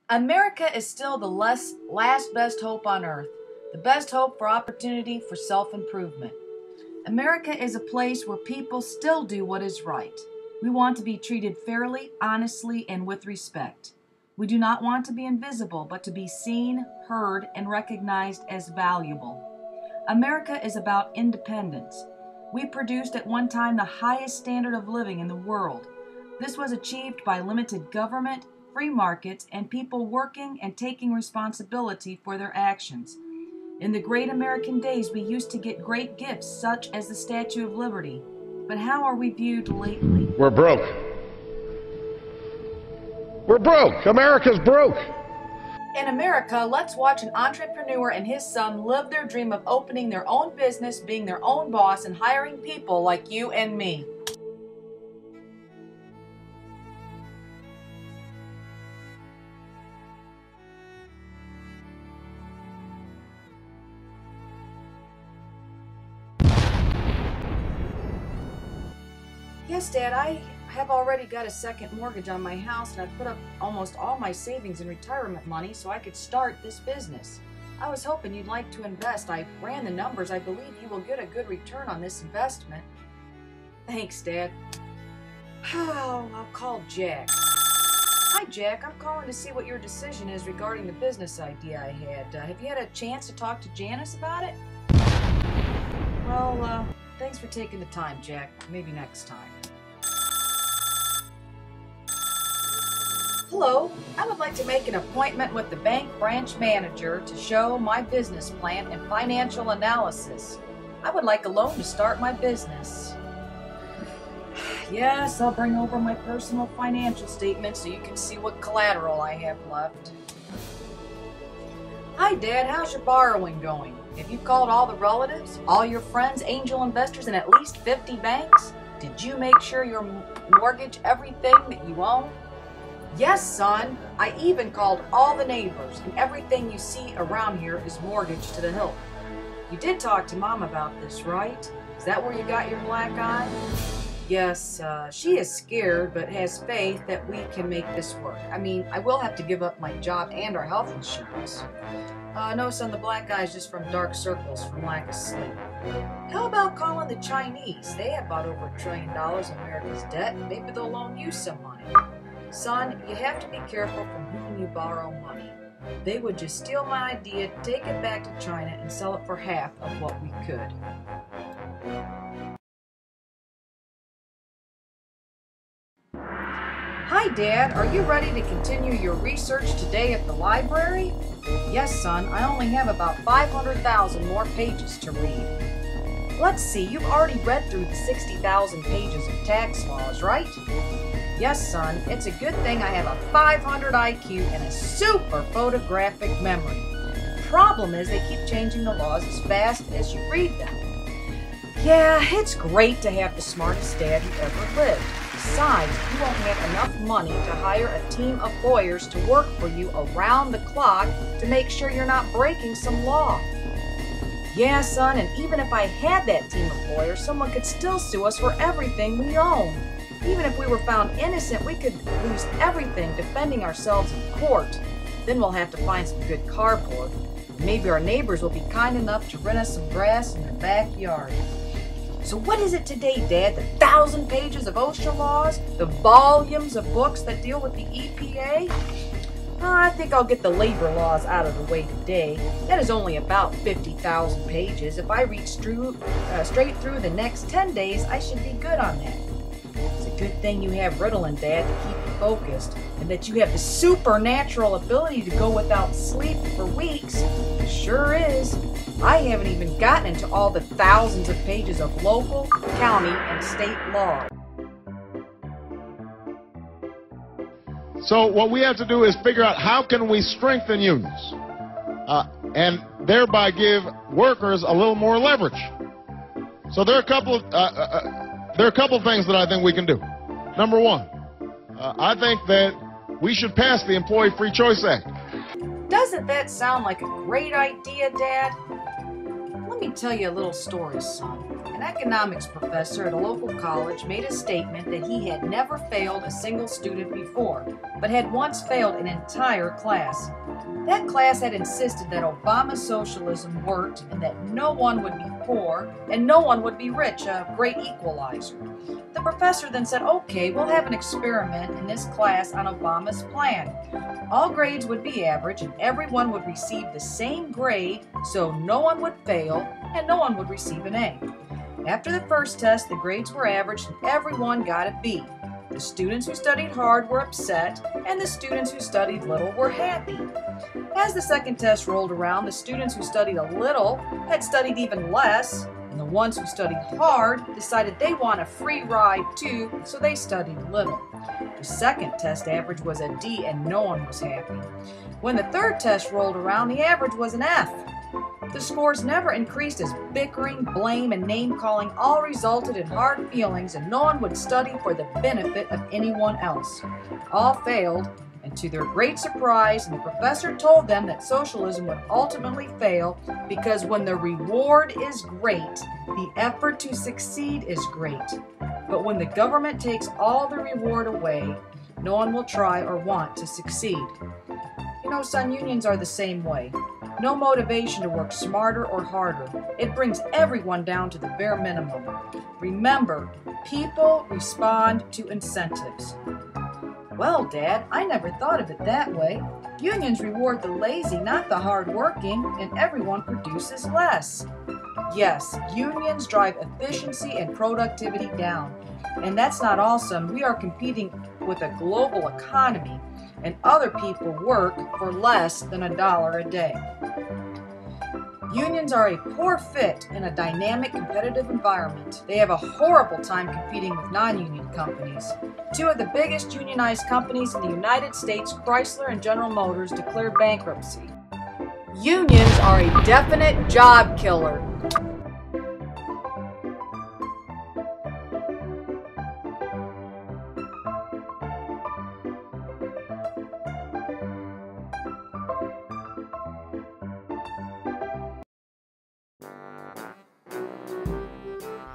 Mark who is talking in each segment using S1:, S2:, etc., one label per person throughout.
S1: America is still the last best hope on earth, the best hope for opportunity for self-improvement. America is a place where people still do what is right. We want to be treated fairly, honestly, and with respect. We do not want to be invisible, but to be seen, heard, and recognized as valuable. America is about independence. We produced at one time the highest standard of living in the world. This was achieved by limited government, free markets, and people working and taking responsibility for their actions. In the great American days, we used to get great gifts such as the Statue of Liberty. But how are we viewed lately?
S2: We're broke. We're broke. America's broke.
S1: In America, let's watch an entrepreneur and his son live their dream of opening their own business, being their own boss, and hiring people like you and me. Yes, Dad, I have already got a second mortgage on my house, and I've put up almost all my savings and retirement money so I could start this business. I was hoping you'd like to invest. I ran the numbers. I believe you will get a good return on this investment. Thanks, Dad. Oh, I'll call Jack. Hi, Jack. I'm calling to see what your decision is regarding the business idea I had. Have you had a chance to talk to Janice about it? Well, thanks for taking the time, Jack. Maybe next time. Hello, I would like to make an appointment with the bank branch manager to show my business plan and financial analysis. I would like a loan to start my business. Yes, I'll bring over my personal financial statement so you can see what collateral I have left. Hi, Dad. How's your borrowing going? Have you called all the relatives, all your friends, angel investors, and at least 50 banks? Did you make sure you mortgage everything that you own? Yes, son. I even called all the neighbors, and everything you see around here is mortgaged to the hilt. You did talk to Mom about this, right? Is that where you got your black eye? Yes, she is scared, but has faith that we can make this work. I mean, I will have to give up my job and our health insurance. No, son, the black eye is just from dark circles from lack of sleep. How about calling the Chinese? They have about over $1 trillion in America's debt. Maybe they'll loan you some money. Son, you have to be careful from whom you borrow money. They would just steal my idea, take it back to China, and sell it for half of what we could. Hi, Dad. Are you ready to continue your research today at the library? Yes, son. I only have about 500,000 more pages to read. Let's see. You've already read through the 60,000 pages of tax laws, right? Yes, son. It's a good thing I have a 500 IQ and a super photographic memory. The problem is they keep changing the laws as fast as you read them. Yeah, it's great to have the smartest dad who ever lived. Besides, you won't have enough money to hire a team of lawyers to work for you around the clock to make sure you're not breaking some law. Yeah, son, and even if I had that team of lawyers, someone could still sue us for everything we own. Even if we were found innocent, we could lose everything defending ourselves in court. Then we'll have to find some good cardboard. Maybe our neighbors will be kind enough to rent us some grass in their backyard. So what is it today, Dad? The 1,000 pages of OSHA laws? The volumes of books that deal with the EPA? I think I'll get the labor laws out of the way today. That is only about 50,000 pages. If I read straight through the next 10 days, I should be good on that. It's a good thing you have Ritalin, Dad, to keep you focused, and that you have the supernatural ability to go without sleep for weeks. It sure is. I haven't even gotten into all the thousands of pages of local, county, and state law.
S2: So what we have to do is figure out how can we strengthen unions and thereby give workers a little more leverage. So there are a couple of things that I think we can do. Number one, I think that we should pass the Employee Free Choice Act.
S1: Doesn't that sound like a great idea, Dad? Let me tell you a little story, son. An economics professor at a local college made a statement that he had never failed a single student before, but had once failed an entire class. That class had insisted that Obama's socialism worked and that no one would be poor and no one would be rich, a great equalizer. The professor then said, okay, we'll have an experiment in this class on Obama's plan. All grades would be average and everyone would receive the same grade, so no one would fail and no one would receive an A. After the first test, the grades were averaged and everyone got a B. The students who studied hard were upset, and the students who studied little were happy. As the second test rolled around, the students who studied a little had studied even less, and the ones who studied hard decided they want a free ride too, so they studied little. The second test average was a D, and no one was happy. When the third test rolled around, the average was an F. The scores never increased as bickering, blame, and name-calling all resulted in hard feelings, and no one would study for the benefit of anyone else. All failed, and to their great surprise, the professor told them that socialism would ultimately fail because when the reward is great, the effort to succeed is great. But when the government takes all the reward away, no one will try or want to succeed. You know, son, unions are the same way. No motivation to work smarter or harder. It brings everyone down to the bare minimum. Remember, people respond to incentives. Well, Dad, I never thought of it that way. Unions reward the lazy, not the hardworking, and everyone produces less. Yes, unions drive efficiency and productivity down. And that's not awesome. We are competing with a global economy, and other people work for less than $1 a day. Unions are a poor fit in a dynamic, competitive environment. They have a horrible time competing with non-union companies. Two of the biggest unionized companies in the United States, Chrysler and General Motors, declared bankruptcy. Unions are a definite job killer.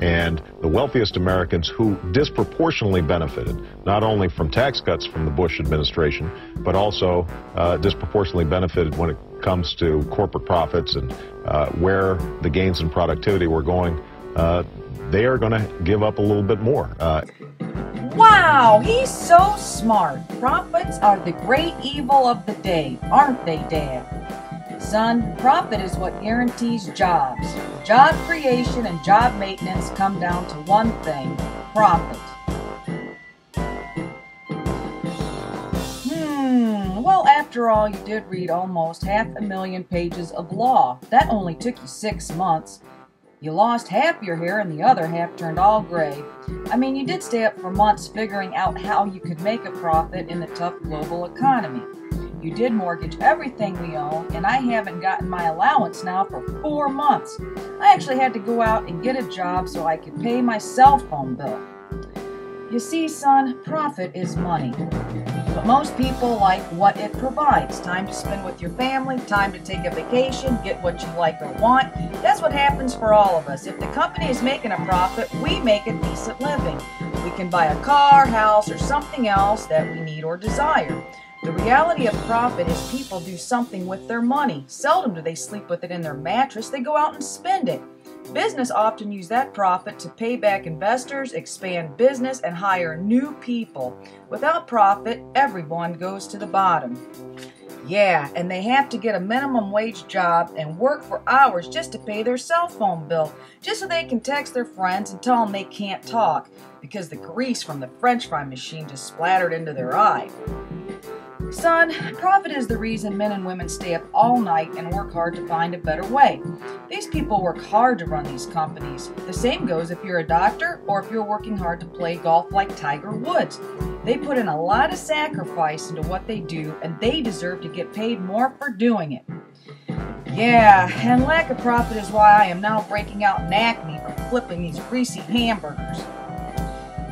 S2: And the wealthiest Americans who disproportionately benefited, not only from tax cuts from the Bush administration, but also disproportionately benefited when it comes to corporate profits and where the gains in productivity were going, they are going to give up a little bit more.
S1: Wow, he's so smart. Profits are the great evil of the day, aren't they, Dad? Son, profit is what guarantees jobs. Job creation and job maintenance come down to one thing: profit. Well, after all, you did read almost 500,000 pages of law. That only took you 6 months. You lost half your hair and the other half turned all gray. I mean, you did stay up for months figuring out how you could make a profit in the tough global economy. You did mortgage everything we own, and I haven't gotten my allowance now for 4 months. I actually had to go out and get a job so I could pay my cell phone bill. You see, son, profit is money. But most people like what it provides. Time to spend with your family, time to take a vacation, get what you like or want. That's what happens for all of us. If the company is making a profit, we make a decent living. We can buy a car, house, or something else that we need or desire. The reality of profit is people do something with their money. Seldom do they sleep with it in their mattress. They go out and spend it. Business often use that profit to pay back investors, expand business, and hire new people. Without profit, everyone goes to the bottom. Yeah, and they have to get a minimum wage job and work for hours just to pay their cell phone bill, just so they can text their friends and tell them they can't talk because the grease from the French fry machine just splattered into their eye. Son, profit is the reason men and women stay up all night and work hard to find a better way. These people work hard to run these companies. The same goes if you're a doctor or if you're working hard to play golf like Tiger Woods. They put in a lot of sacrifice into what they do, and they deserve to get paid more for doing it. Yeah, and lack of profit is why I am now breaking out in acne from flipping these greasy hamburgers.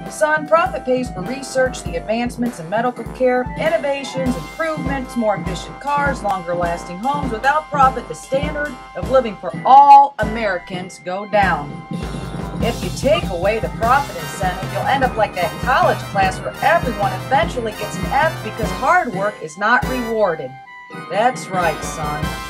S1: Son, profit pays for research, the advancements in medical care, innovations, improvements, more efficient cars, longer lasting homes. Without profit, the standard of living for all Americans go down. If you take away the profit incentive, you'll end up like that college class where everyone eventually gets an F because hard work is not rewarded. That's right, son.